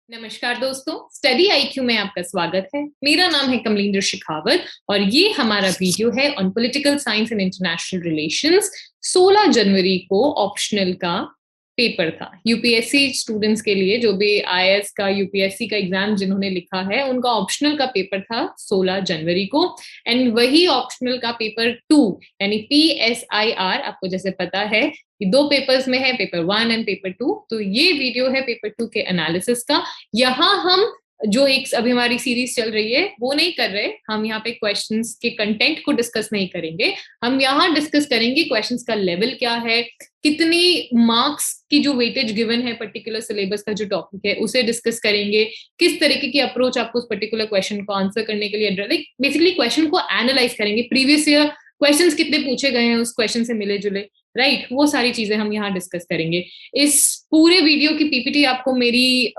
नमस्कार दोस्तों, study IQ में आपका स्वागत है। मेरा नाम है कमलेंद्र शेखावत और ये हमारा वीडियो है on political science and international relations. 16 जनवरी को ऑप्शनल का पेपर था यूपीएससी स्टूडेंट्स के लिए। जो भी आईएएस का यूपीएससी का एग्जाम जिन्होंने लिखा है उनका ऑप्शनल का पेपर था 16 जनवरी को। एंड वही ऑप्शनल का पेपर 2 यानी PSIR, आपको जैसे पता है कि दो पेपर्स में है, पेपर 1 एंड पेपर 2। तो ये वीडियो है पेपर 2 के एनालिसिस का। यहाँ हम जो एक अभी हमारी सीरीज चल रही है वो नहीं कर रहे, हम यहाँ पे क्वेश्चंस के कंटेंट को डिस्कस नहीं करेंगे। हम यहाँ डिस्कस करेंगे क्वेश्चंस का लेवल क्या है, कितनी मार्क्स की जो वेटेज गिवन है पर्टिकुलर सिलेबस का जो टॉपिक है उसे डिस्कस करेंगे, किस तरीके की अप्रोच आपको उस पर्टिकुलर क्वेश्चन को आंसर करने के लिए, बेसिकली क्वेश्चन को एनालाइज करेंगे। प्रीवियस ईयर क्वेश्चंस कितने पूछे गए हैं उस क्वेश्चन से मिले जुले, राइट, वो सारी चीजें हम यहाँ डिस्कस करेंगे। इस पूरे वीडियो की पीपीटी आपको मेरे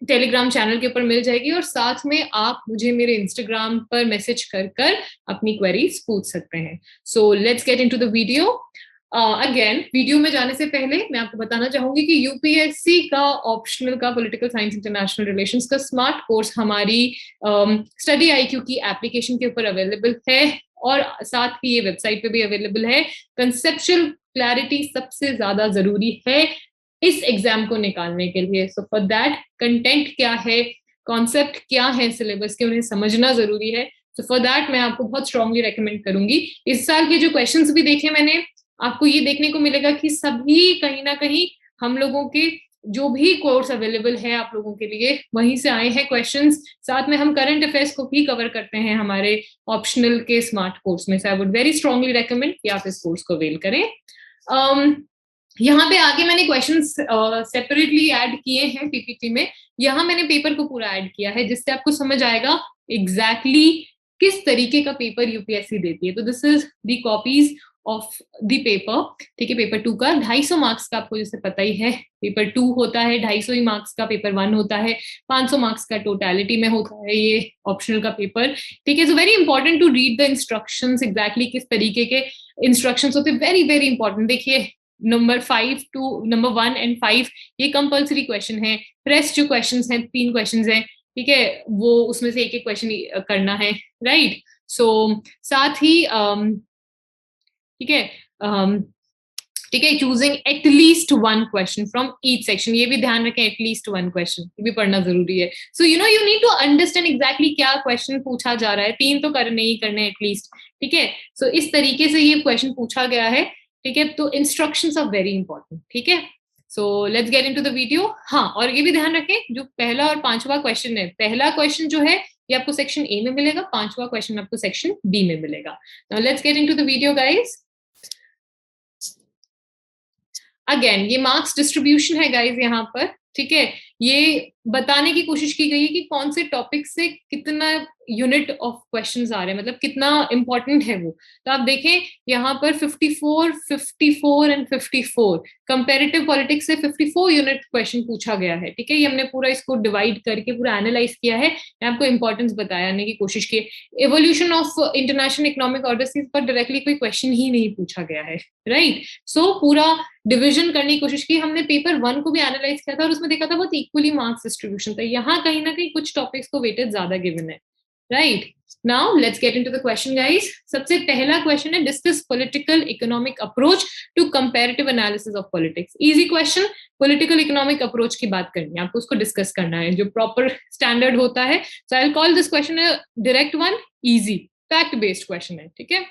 टेलीग्राम चैनल के ऊपर मिल जाएगी और साथ में आप मुझे मेरे इंस्टाग्राम पर मैसेज कर कर अपनी क्वेरीज पूछ सकते हैं। So let's get into the video. Again video में जाने से पहले मैं आपको बताना चाहूंगी कि यूपीएससी का ऑप्शनल का पॉलिटिकल साइंस इंटरनेशनल रिलेशंस का स्मार्ट कोर्स हमारी स्टडी आईक्यू की एप्लीकेशन के ऊपर अवेलेबल है और साथ ही ये वेबसाइट पे भी अवेलेबल है। कंसेप्चुअल क्लैरिटी सबसे ज्यादा जरूरी है इस एग्जाम को निकालने के लिए। सो फॉर दैट कंटेंट क्या है, कॉन्सेप्ट क्या है सिलेबस के, उन्हें समझना जरूरी है। सो फॉर दैट मैं आपको बहुत स्ट्रांगली रेकमेंड करूंगी। इस साल के जो क्वेश्चंस भी देखे मैंने, आपको ये देखने को मिलेगा कि सभी कहीं ना कहीं हम लोगों के जो भी कोर्स अवेलेबल है आप लोगों के लिए वहीं से आए हैं क्वेश्चंस। साथ में हम करंट अफेयर्स को भी कवर करते हैं हमारे ऑप्शनल के स्मार्ट कोर्स में। So I would very strongly recommend कि आप इस कोर्स को अवेल करें। यहाँ पे आगे मैंने क्वेश्चंस सेपरेटली ऐड किए हैं पीपीटी में। यहाँ मैंने पेपर को पूरा ऐड किया है जिससे आपको समझ आएगा एग्जैक्टली किस तरीके का पेपर यूपीएससी देती है। तो this is the copies of the paper, ठीक है। पेपर 2 का 250 मार्क्स का आपको जैसे पता ही है, पेपर 2 होता है 250 ही मार्क्स का, पेपर 1 होता है 500 मार्क्स का टोटलिटी में होता है ये ऑप्शनल का पेपर, ठीक है। So very important to read the instructions, exactly किस तरीके के इंस्ट्रक्शंस होते हैं, वेरी वेरी इंपॉर्टेंट। देखिए नंबर 5 टू नंबर 1 एंड 5 ये कंपल्सरी क्वेश्चन है। प्रेस जो क्वेश्चंस हैं 3 क्वेश्चंस हैं, ठीक है, वो उसमें से एक एक क्वेश्चन करना है, राइट। सो साथ ही ठीक है, ठीक है, choosing at least 1 question from each section, ये भी ध्यान रखें, एटलीस्ट 1 क्वेश्चन ये भी पढ़ना जरूरी है। So you need to understand exactly क्या क्वेश्चन पूछा जा रहा है। 3 तो करने ही करने एटलीस्ट, ठीक है। सो इस तरीके से ये क्वेश्चन पूछा गया है, ठीक है। तो इंस्ट्रक्शंस आर वेरी इंपॉर्टेंट, ठीक है। So let's get into the video. हाँ, और ये भी ध्यान रखें जो पहला और 5वां क्वेश्चन है, पहला क्वेश्चन जो है ये आपको सेक्शन ए में मिलेगा, 5वां क्वेश्चन आपको सेक्शन बी में मिलेगा। Now let's get into the video guys. Again ये मार्क्स डिस्ट्रीब्यूशन है गाइज यहाँ पर, ठीक है। ये बताने की कोशिश की गई है कि कौन से टॉपिक से कितना यूनिट ऑफ क्वेश्चंस आ रहे हैं, मतलब कितना इंपॉर्टेंट है वो। तो आप देखें यहाँ पर 54, 54 एंड 54 कंपैरेटिव पॉलिटिक्स से 54 यूनिट क्वेश्चन पूछा गया है, ठीक है। ये हमने पूरा इसको डिवाइड करके पूरा एनालाइज किया है, मैं आपको इंपॉर्टेंस बताने की कोशिश की। Evolution of international economic order पर डायरेक्टली कोई क्वेश्चन ही नहीं पूछा गया है, राइट। सो पूरा डिविजन करने की कोशिश की हमने। पेपर 1 को भी एनालाइज किया था और उसमें देखा था बहुत इक्वली मार्क्स डिस्ट्रीब्यूशन था। यहाँ कहीं ना कहीं कुछ टॉपिक्स को वेटेज ज्यादा गिवन है, right. Now let's get into the question guys. सबसे पहला क्वेश्चन है discuss political economic approach to comparative analysis of politics. Easy question, political economic approach की बात करनी है आपको, उसको डिस्कस करना है जो प्रॉपर स्टैंडर्ड होता है। So I will call this question a direct one, easy fact based question है, ठीक है।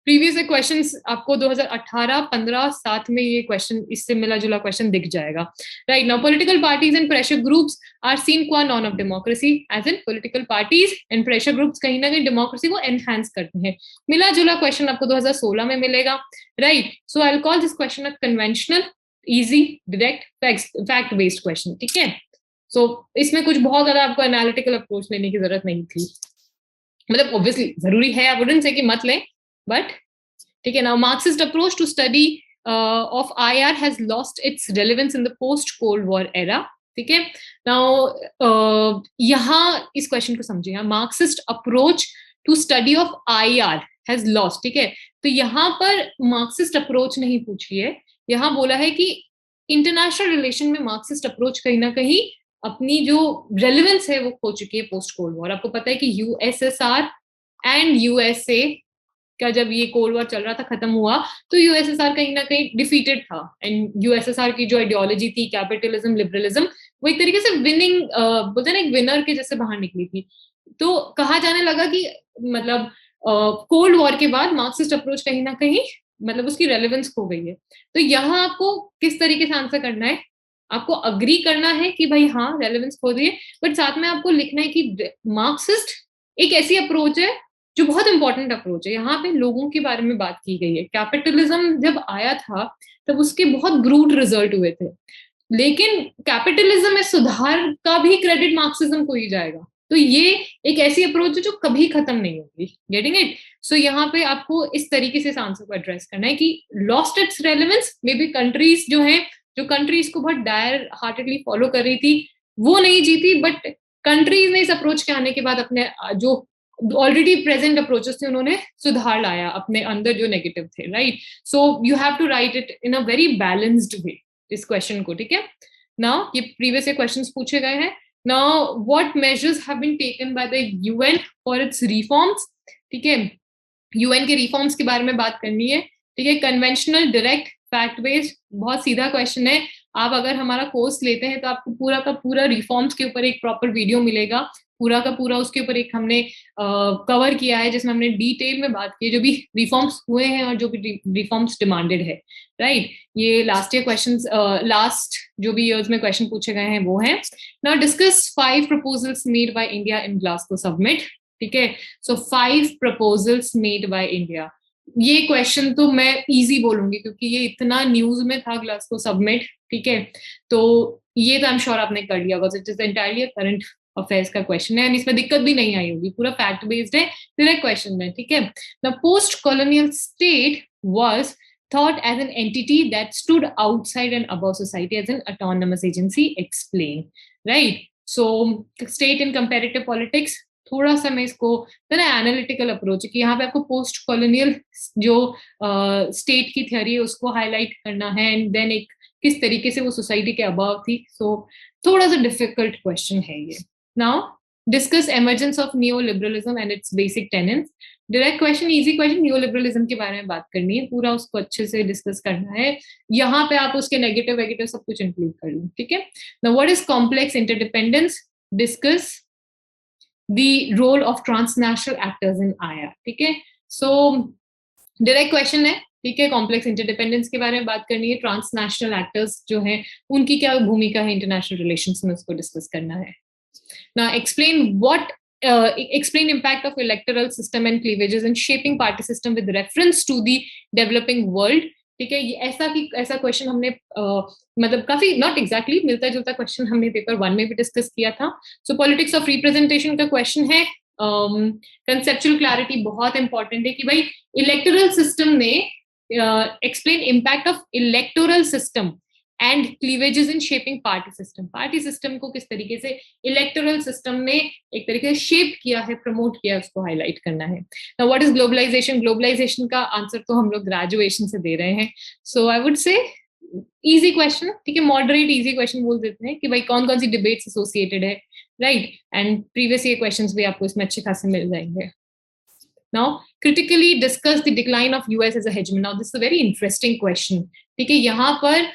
प्रीवियस क्वेश्चंस आपको 2018, 15, 7 में ये क्वेश्चन इससे मिला जुला क्वेश्चन दिख जाएगा, right. Now political parties and pressure groups are sine qua non of democracy, as in political parties and pressure groups कहीं ना कहीं डेमोक्रेसी को एनहांस करते हैं। मिला जुला क्वेश्चन आपको 2016 में मिलेगा, right. So I will call this question a conventional, easy, direct fact based question, ठीक है। सो इसमें कुछ बहुत ज्यादा आपको एनालिटिकल अप्रोच लेने की जरूरत नहीं थी, मतलब ऑब्वियसली जरूरी है, आई वुडंट से कि मत लें, बट ठीक है। Now Marxist approach to study of IR has lost its relevance in the post cold war era, ठीक है। नाउ यहाँ इस क्वेश्चन को समझिए, Marxist approach to study of IR has lost, ठीक है। तो यहाँ पर मार्क्सिस्ट अप्रोच नहीं पूछी है, यहाँ बोला है कि इंटरनेशनल रिलेशन में मार्क्सिस्ट अप्रोच कहीं ना कहीं अपनी जो रेलिवेंस है वो खो चुकी है पोस्ट कोल्ड वॉर। आपको पता है कि यूएसएसआर एंड यूएसए का जब ये कोल्ड वॉर चल रहा था, खत्म हुआ, तो यूएसएसआर कहीं ना कहीं डिफीटेड था। एंड यूएसएसआर की जो आइडियोलॉजी थी, कैपिटलिज्म, लिबरलिज्म, वो एक तरीके से विनिंग, बोलते हैं ना, एक विनर के जैसे बाहर निकली थी। तो कहा जाने लगा कि मतलब कोल्ड वॉर के बाद मार्क्सिस्ट अप्रोच कहीं ना कहीं मतलब उसकी रेलेवेंस खो गई है। तो यहाँ आपको किस तरीके से आंसर करना है? आपको अग्री करना है कि भाई हाँ रेलेवेंस खो दी है, बट साथ में आपको लिखना है कि मार्क्सिस्ट एक ऐसी अप्रोच है जो बहुत इंपॉर्टेंट अप्रोच है। यहाँ पे लोगों के बारे में बात की गई है। कैपिटलिज्म जब आया था तब उसके बहुत ब्रूट रिजल्ट हुए थे, लेकिन कैपिटलिज्म में सुधार का भी क्रेडिट मार्क्सिज्म को ही जाएगा। तो ये एक ऐसी अप्रोच है जो कभी खत्म नहीं होगी। Getting it? सो यहाँ पे आपको इस तरीके से इस आंसर को एड्रेस करना है कि lost its relevance, may be countries जो है, जो कंट्रीज को बहुत डायर हार्टेडली फॉलो कर रही थी वो नहीं जीती, बट कंट्रीज ने इस अप्रोच के आने के बाद अपने जो ऑलरेडी प्रेजेंट अप्रोचेस थे उन्होंने सुधार लाया अपने अंदर जो नेगेटिव थे। Right? So you have to write it in a very balanced way इस क्वेश्चन को। ठीक है? नाउ ये प्रीवियस क्वेश्चंस पूछे गए हैं। Now what measures have been taken by the UN for its reforms? ठीक है, यूएन के रिफॉर्म्स के बारे में बात करनी है। ठीक है, कन्वेंशनल, डायरेक्ट, फैक्ट बेस्ड, बहुत सीधा क्वेश्चन है। आप अगर हमारा कोर्स लेते हैं तो आपको पूरा का पूरा रिफॉर्म्स के ऊपर एक प्रॉपर वीडियो मिलेगा, पूरा का पूरा उसके ऊपर एक हमने कवर किया है जिसमें हमने डिटेल में बात की है जो भी रिफॉर्म्स हुए हैं और जो भी रिफॉर्म्स डिमांडेड है। राइट? ये लास्ट ईयर क्वेश्चन, लास्ट जो भी ईयर्स में क्वेश्चन पूछे गए हैं वो हैं। Now discuss 5 proposals made by India in Glasgow summit. ठीक है, सो 5 प्रपोजल्स मेड बाय इंडिया। ये क्वेश्चन तो मैं इजी बोलूंगी क्योंकि ये इतना न्यूज में था ग्लासगो समिट। ठीक है, तो ये तो आई एम श्योर आपने कर लिया होगा। It is entirely current affairs का क्वेश्चन है, इसमें दिक्कत भी नहीं आई होगी, पूरा फैक्ट बेस्ड है, डायरेक्ट क्वेश्चन है। ठीक है, the post colonial state was thought as an entity that stood outside and above society as an autonomous agency. Explain. Right? So state in comparative politics, थोड़ा सा मैं इसको ना एनालिटिकल अप्रोच है कि यहाँ पे आपको पोस्ट कॉलोनियल जो स्टेट की थ्योरी है उसको हाईलाइट करना है, एंड देन एक किस तरीके से वो सोसाइटी के अबव थी। सो थोड़ा सा डिफिकल्ट क्वेश्चन है ये। Now discuss emergence of neo liberalism and it's basic tenants. Direct question, easy question, neo liberalism के बारे में बात करनी है, पूरा उसको अच्छे से डिस्कस करना है। यहाँ पे आप उसके नेगेटिव वेगेटिव सब कुछ इंक्लूड कर लो। ठीक है, now what is complex interdependence? Discuss the role of transnational actors in IR. ठीक है, सो डायरेक्ट क्वेश्चन है। ठीक है, कॉम्प्लेक्स इंटरडिपेंडेंस के बारे में बात करनी है, ट्रांसनेशनल एक्टर्स जो हैं उनकी क्या भूमिका है इंटरनेशनल रिलेशंस में, उसको डिस्कस करना है। Now explain impact of electoral system and cleavages in shaping party system with reference to the developing world. ठीक है, ये ऐसा क्वेश्चन हमने मतलब काफी नॉट एग्जैक्टली मिलता जुलता क्वेश्चन हमने पेपर 1 में भी डिस्कस किया था। सो पॉलिटिक्स ऑफ रिप्रेजेंटेशन का क्वेश्चन है। कंसेप्चुअल क्लैरिटी बहुत इंपॉर्टेंट है कि भाई इलेक्टोरल सिस्टम ने explain impact of electoral system and cleavages in shaping party system. Party system को किस तरीके से इलेक्टोरल सिस्टम ने एक तरीके से शेप किया है, प्रमोट किया है, उसको हाईलाइट करना है। Now what is globalization? Globalization का आंसर तो हम लोग ग्रेजुएशन से दे रहे हैं, so I would say easy question. ठीक है, मॉडरेट इजी क्वेश्चन बोल देते हैं कि भाई कौन कौन सी डिबेट्स एसोसिएटेड है। Right? And previous year questions भी आपको इसमें अच्छे खासे मिल जाएंगे। Now, critically discuss the decline of US as a hegemon. Now, this is a very interesting question. ठीक है, यहाँ पर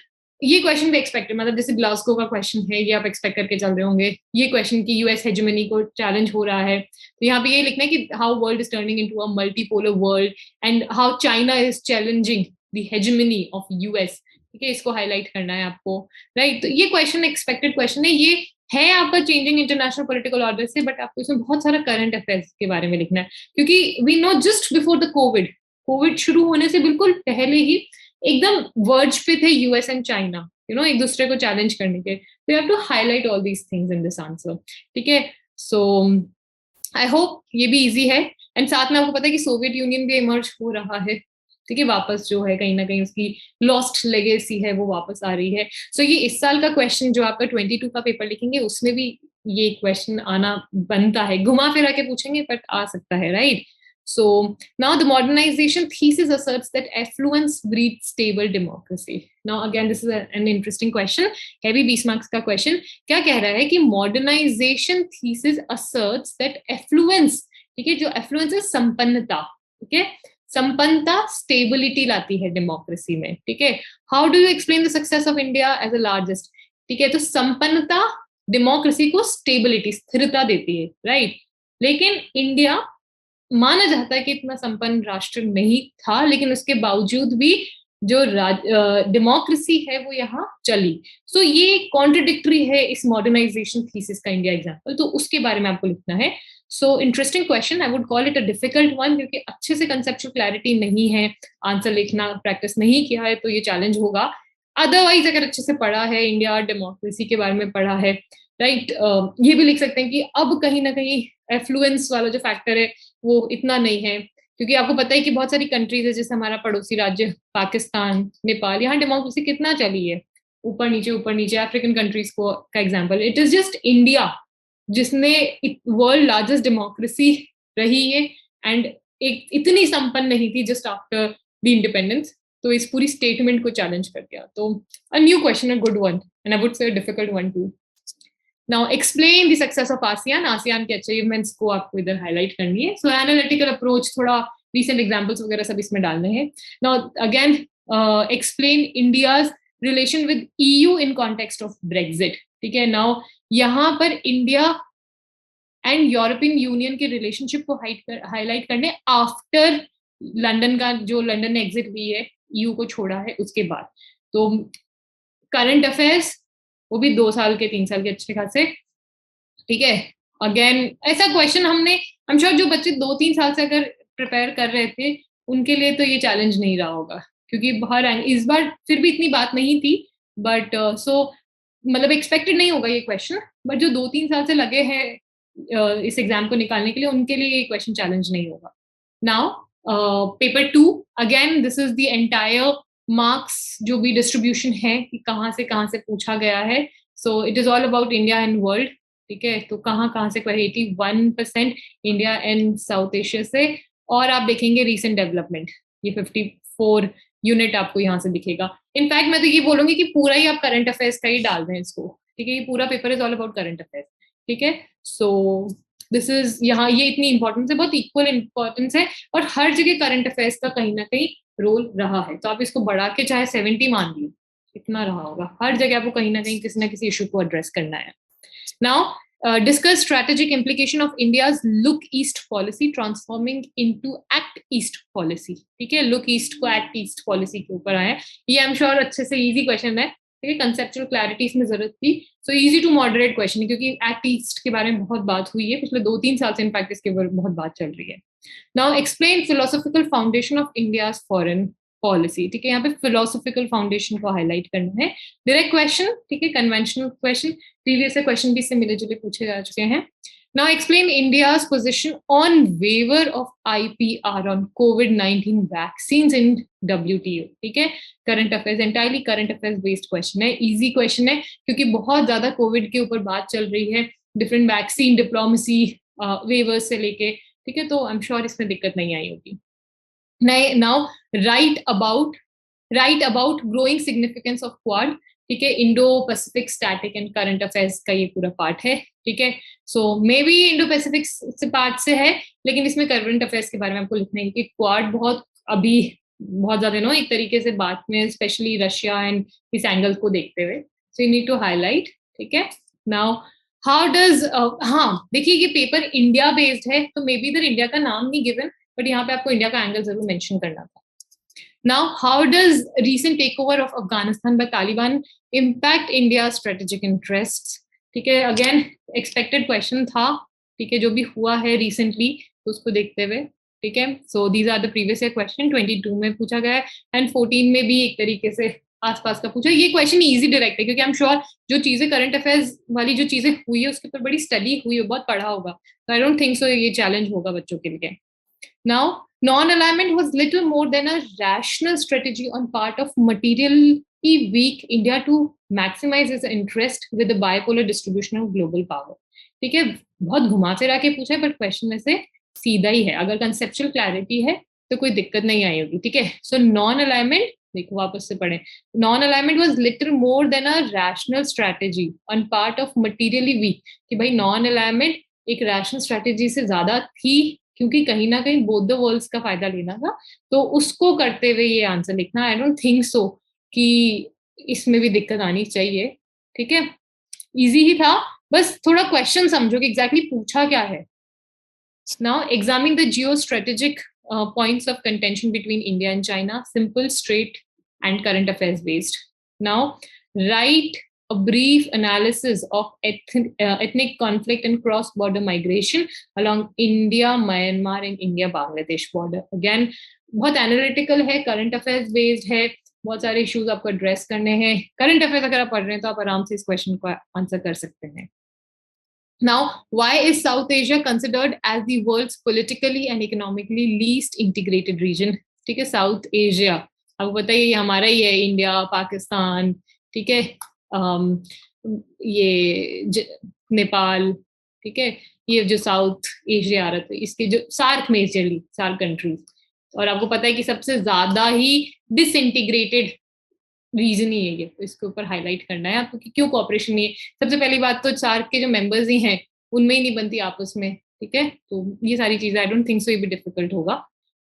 ये क्वेश्चन भी एक्सपेक्टेड, मतलब जैसे ग्लासगो का क्वेश्चन है, ये आप एक्सपेक्ट करके चल रहे होंगे। ये क्वेश्चन की यूएस हेजेमनी को चैलेंज हो रहा है, तो यहाँ पे ये लिखना है कि how world is turning into a multipolar world and how China is challenging the hegemony of US. ठीक है, इसको हाईलाइट करना है आपको। राइट? तो ये क्वेश्चन एक्सपेक्टेड क्वेश्चन है, ये है आपका चेंजिंग इंटरनेशनल पॉलिटिकल ऑर्डर से, बट आपको इसमें बहुत सारा करंट अफेयर्स के बारे में लिखना है, क्योंकि we know just before the Covid शुरू होने से बिल्कुल पहले ही एकदम वर्ज पे थे यूएस एंड चाइना, एक दूसरे को चैलेंज करने के। We have to highlight all these things in this answer. ठीक है, सो आई होप ये भी इजी है। एंड साथ में आपको पता है कि सोवियत यूनियन भी इमर्ज हो रहा है। ठीक है, वापस जो है कहीं ना कहीं उसकी लॉस्ट लेगेसी है वो वापस आ रही है। सो ये इस साल का क्वेश्चन जो आपका 22 का पेपर लिखेंगे उसमें भी ये क्वेश्चन आना बनता है, घुमा फिरा के पूछेंगे बट आ सकता है। Right? So now the modernization thesis asserts that affluence breeds stable democracy. Now again this is an interesting question, heavy 20 marks का question. क्या कह रहा है कि modernization thesis asserts that affluence, ठीक है, जो affluence है संपन्नता, ठीक है, संपन्नता स्टेबिलिटी लाती है डेमोक्रेसी में, ठीक है. How do you explain the success of India as a largest, ठीक है, तो संपन्नता डेमोक्रेसी को स्टेबिलिटी, स्थिरता देती है, राइट. लेकिन इंडिया माना जाता है कि इतना संपन्न राष्ट्र नहीं था, लेकिन उसके बावजूद भी जो डेमोक्रेसी है वो यहाँ चली. सो ये कॉन्ट्रडिक्टरी है इस मॉडर्नाइजेशन थीसिस का इंडिया एग्जाम्पल, तो उसके बारे में आपको लिखना है. So interesting question, I would call it a difficult one, क्योंकि अच्छे से कंसेप्चुअल क्लैरिटी नहीं है, आंसर लिखना प्रैक्टिस नहीं किया है तो ये चैलेंज होगा. अदरवाइज अगर अच्छे से पढ़ा है, इंडिया डेमोक्रेसी के बारे में पढ़ा है, राइट, ये भी लिख सकते हैं कि अब कहीं ना कहीं एफ्लुएंस वाला जो फैक्टर है वो इतना नहीं है, क्योंकि आपको पता है कि बहुत सारी कंट्रीज है, जैसे हमारा पड़ोसी राज्य पाकिस्तान, नेपाल, यहाँ डेमोक्रेसी कितना चली है, ऊपर नीचे अफ्रीकन कंट्रीज को का example. It is just India जिसने वर्ल्ड लार्जेस्ट डेमोक्रेसी रही है एंड एक इतनी संपन्न नहीं थी जस्ट आफ्टर द इंडिपेंडेंस. तो इस पूरी स्टेटमेंट को चैलेंज कर दिया. तो a new question, a good one, and I would से a difficult one two. Now explain the success of ASEAN. ASEAN के achievements को आपको इधर highlight करनी है. So analytical approach, थोड़ा recent examples वगैरह सब इसमें डालने हैं. Now again explain India's relation with EU in context of Brexit. ठीक है. Now यहाँ पर इंडिया एंड यूरोपियन यूनियन के रिलेशनशिप को हाईलाइट करने आफ्टर लंदन का, जो लंदन ने एग्जिट हुई है, EU को छोड़ा है उसके बाद. तो करंट अफेयर्स वो भी 2 साल के 3 साल के अच्छे खासे, ठीक है. अगेन ऐसा क्वेश्चन हमने, आई एम श्योर जो बच्चे 2-3 साल से अगर प्रिपेयर कर रहे थे उनके लिए तो ये चैलेंज नहीं रहा होगा, क्योंकि बाहर इस बार फिर भी इतनी बात नहीं थी, बट सो मतलब एक्सपेक्टेड नहीं होगा ये क्वेश्चन, बट जो 2-3 साल से लगे हैं इस एग्जाम को निकालने के लिए, उनके लिए ये क्वेश्चन चैलेंज नहीं होगा. Now paper 2, again this is the entire marks जो भी डिस्ट्रीब्यूशन है कि कहाँ से पूछा गया है. So it is all about India and world, ठीक है. तो कहाँ से 81% इंडिया एंड साउथ एशिया से, और आप देखेंगे रीसेंट डेवलपमेंट, ये 54 यूनिट आपको यहाँ से दिखेगा. इनफैक्ट मैं तो ये बोलूंगी कि पूरा ही आप करंट अफेयर्स का ही डाल दें इसको, ठीक है. ये पूरा paper is all about current affairs, ठीक है. सो दिस इज, यहाँ ये इतनी इंपॉर्टेंस है, बहुत इक्वल इंपॉर्टेंस है, और हर जगह करंट अफेयर्स का कहीं ना कहीं रोल रहा है. तो आप इसको बढ़ा के चाहे 70 मान लीजिए, कितना रहा होगा, हर जगह आपको कहीं ना कहीं किसी ना किसी इशू को एड्रेस करना है. Now discuss strategic implication of India's look east policy transforming into act east policy, ठीक है. लुक ईस्ट को एक्ट ईस्ट पॉलिसी के ऊपर आए. ये आई एम श्योर अच्छे से इजी क्वेश्चन है, ठीक है. कंसेप्चुअल क्लैरिटी इसमें जरूरत थी, so easy to moderate question है, क्योंकि एक्ट ईस्ट के बारे में बहुत बात हुई है पिछले 2-3 साल से, इनफैक्ट इसके ऊपर बहुत बात चल रही है. Now explain philosophical foundation of India's foreign policy, ठीक है. यहाँ पे फिलोसॉफिकल फाउंडेशन को हाईलाइट करना है. डायरेक्ट क्वेश्चन, ठीक है, कन्वेंशनल क्वेश्चन, प्रीवियस क्वेश्चन भी इससे मिले जुले पूछे जा चुके हैं. Now explain India's position on waiver of IPR on COVID-19 vaccines in WTO, ठीक है. Current affairs, entirely current affairs based question है, इजी क्वेश्चन है, क्योंकि बहुत ज्यादा कोविड के ऊपर बात चल रही है, डिफरेंट वैक्सीन डिप्लोमेसी वेवर्स से लेके, ठीक है. तो आई एम श्योर इसमें दिक्कत नहीं आई होगी. Now right about growing significance of quad, ठीक है. Indo Pacific static and current affairs का ये पूरा पार्ट है, ठीक है. सो मे बी इंडो पैसिफिक से पार्ट से है, लेकिन इसमें करंट अफेयर्स के बारे में आपको लिखना है कि क्वाड बहुत अभी बहुत ज्यादा एक तरीके से बात में, स्पेशली रशिया एंड इस एंगल को देखते हुए, so you need to highlight, ठीक है. नाउ हाउ डज, हाँ देखिए ये पेपर इंडिया बेस्ड है, तो मे बी इधर इंडिया का नाम नहीं गिवन, बट यहाँ पे आपको इंडिया का एंगल जरूर मेंशन करना था. Now, how does recent takeover of Afghanistan by Taliban impact India's strategic interests? ठीक है, again expected question था, ठीक है, जो भी हुआ है recently तो उसको देखते हुए, ठीक है. So these are the previous year question, 22 में पूछा गया है एंड 14 में भी एक तरीके से आसपास का पूछा. ये क्वेश्चन इजी डायरेक्ट है, क्योंकि आई एम श्योर जो चीजें करंट अफेयर्स वाली जो चीजें हुई है उसके ऊपर बड़ी स्टडी हुई है, बहुत पढ़ा होगा, तो आई डोंट थिंक सो ये चैलेंज होगा बच्चों के लिए. Now, non-alignment was little more than a rational strategy on part of materially weak India to maximize its interest with the bipolar distribution of global power. ठीक है, बहुत घुमा फिरा के पूछा है, बट क्वेश्चन में से सीधा ही है, अगर कंसेप्चुअल क्लैरिटी है तो कोई दिक्कत नहीं आई होगी, ठीक है। सो नॉन अलाइनमेंट, देखो वापस से पढ़े, non alignment was little more than a rational strategy on part of materially weak, कि भाई नॉन अलाइनमेंट एक रैशनल स्ट्रेटेजी से ज्यादा थी, क्योंकि कहीं ना कहीं बोथ द वर्ल्ड्स का फायदा लेना था, तो उसको करते हुए ये आंसर लिखना। आई डोंट थिंक सो कि इसमें भी दिक्कत आनी चाहिए, ठीक है, इजी ही था, बस थोड़ा क्वेश्चन समझो कि एग्जैक्टली पूछा क्या है। Now examine the geostrategic points of contention between India and China, simple, straight, and current affairs based. Now write a brief analysis of ethnic conflict and cross-border migration along India, Myanmar, and India-Bangladesh border. Again, बहुत analytical है, current affairs based है, बहुत सारे issues आपको address करने हैं। Current affairs अगर आप पढ़ रहे हैं तो आप आराम से इस क्वेश्चन को आंसर कर सकते हैं। Now, why is South Asia considered as the world's politically and economically least integrated region? ठीक है, साउथ एशिया आपको पता ही हमारा ही है, इंडिया, पाकिस्तान, ठीक है, ये नेपाल, ठीक है, ये जो साउथ एशिया आ रहा था, इसके जो सार्क मेजरली सार्क कंट्रीज, और आपको पता है कि सबसे ज्यादा ही डिसइंटीग्रेटेड रीजन ही है ये, तो इसके ऊपर हाईलाइट करना है आपको कि क्यों कोऑपरेशन नहीं है। सबसे पहली बात तो सार्क के जो मेंबर्स ही हैं उनमें ही नहीं बनती आपस में, ठीक है, तो ये सारी चीजें आई डोंट थिंक सो ये भी डिफिकल्ट होगा,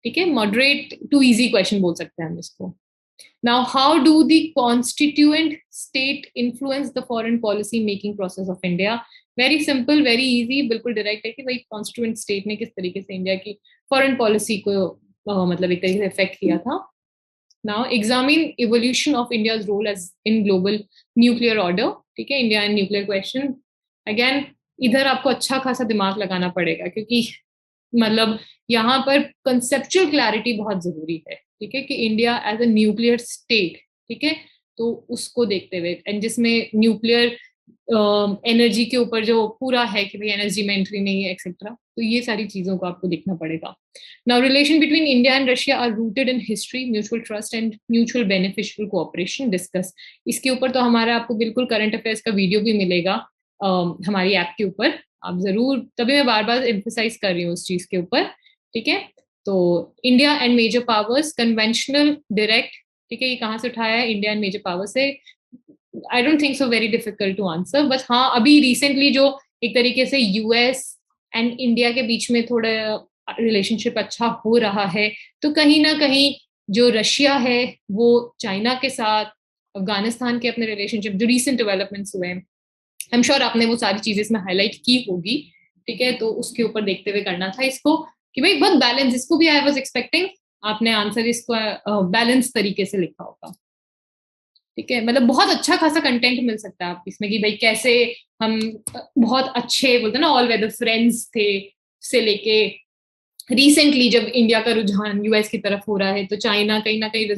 ठीक है, मॉडरेट टू इजी क्वेश्चन बोल सकते हैं हम इसको। Now how do the constituent state influence the foreign policy making process of India? Very simple, very easy, बिल्कुल डायरेक्ट है कि भाई कॉन्स्टिट्यूएंट स्टेट ने किस तरीके से इंडिया की फॉरेन पॉलिसी को मतलब एक तरीके से इफेक्ट किया था। Now examine evolution of India's role as in global nuclear order, ठीक है, India and nuclear question. Again इधर आपको अच्छा खासा दिमाग लगाना पड़ेगा, क्योंकि मतलब यहाँ पर कंसेप्चुअल क्लैरिटी बहुत जरूरी है, ठीक है, कि India as a nuclear state, ठीक है, तो उसको देखते हुए, एंड जिसमें न्यूक्लियर एनर्जी के ऊपर जो पूरा है कि भाई एनर्जी में एंट्री नहीं है एक्सेट्रा, तो ये सारी चीजों को आपको देखना पड़ेगा। Now relation between India and Russia are rooted in history, mutual trust and mutual beneficial cooperation, discuss. इसके ऊपर तो हमारा आपको बिल्कुल करंट अफेयर्स का वीडियो भी मिलेगा हमारी ऐप के ऊपर, आप जरूर, तभी मैं बार बार एम्फेसाइज कर रही हूँ उस चीज के ऊपर, ठीक है। तो India and major powers, conventional direct, ठीक है, ये कहाँ से उठाया है? इंडिया एंड मेजर पावर से। I don't think so very difficult to answer, बस हाँ अभी रिसेंटली जो एक तरीके से यूएस एंड इंडिया के बीच में थोड़ा रिलेशनशिप अच्छा हो रहा है, तो कहीं ना कहीं जो रशिया है वो चाइना के साथ, अफगानिस्तान के अपने रिलेशनशिप जो रिसेंट डेवलपमेंट्स हुए हैं, आई एम श्योर आपने वो सारी चीजें इसमें हाईलाइट की होगी, ठीक है, तो उसके ऊपर देखते हुए करना था इसको कि भाई बहुत बैलेंस, इसको भी आई वाज एक्सपेक्टिंग आपने आंसर इसको बैलेंस तरीके से लिखा होगा, ठीक है, मतलब बहुत अच्छा खासा कंटेंट मिल सकता है आप इसमें कि भाई कैसे हम बहुत अच्छे बोलते हैं ना ऑल वेदर फ्रेंड्स थे, से लेके रिसेंटली जब इंडिया का रुझान यूएस की तरफ हो रहा है, तो चाइना कहीं ना कहीं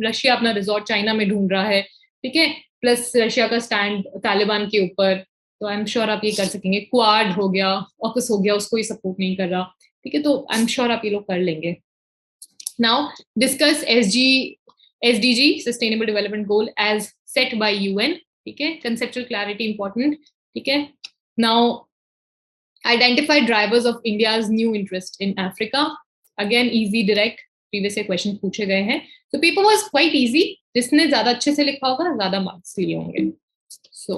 रशिया अपना रिजॉर्ट चाइना में ढूंढ रहा है, ठीक है, प्लस रशिया का स्टैंड तालिबान के ऊपर, तो आई एम श्योर आप ये कर सकेंगे। क्वाड हो गया, ऑकस हो गया, उसको ही सपोर्ट नहीं कर रहा, ठीक है, तो आई एम श्योर आप ये लोग कर लेंगे। Now discuss SDG sustainable development goal as set by UN, ठीक है, कंसेप्चुअल क्लैरिटी इंपॉर्टेंट, ठीक है। Now identify drivers of India's new interest in Africa, again easy direct, previous question पूछे गए हैं, so paper was quite easy, जिसने ज्यादा अच्छे से लिखा होगा ज्यादा मार्क्स लिए होंगे। So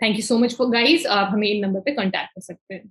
thank you so much for guys, आप हमें इन नंबर पे कांटेक्ट कर सकते हैं।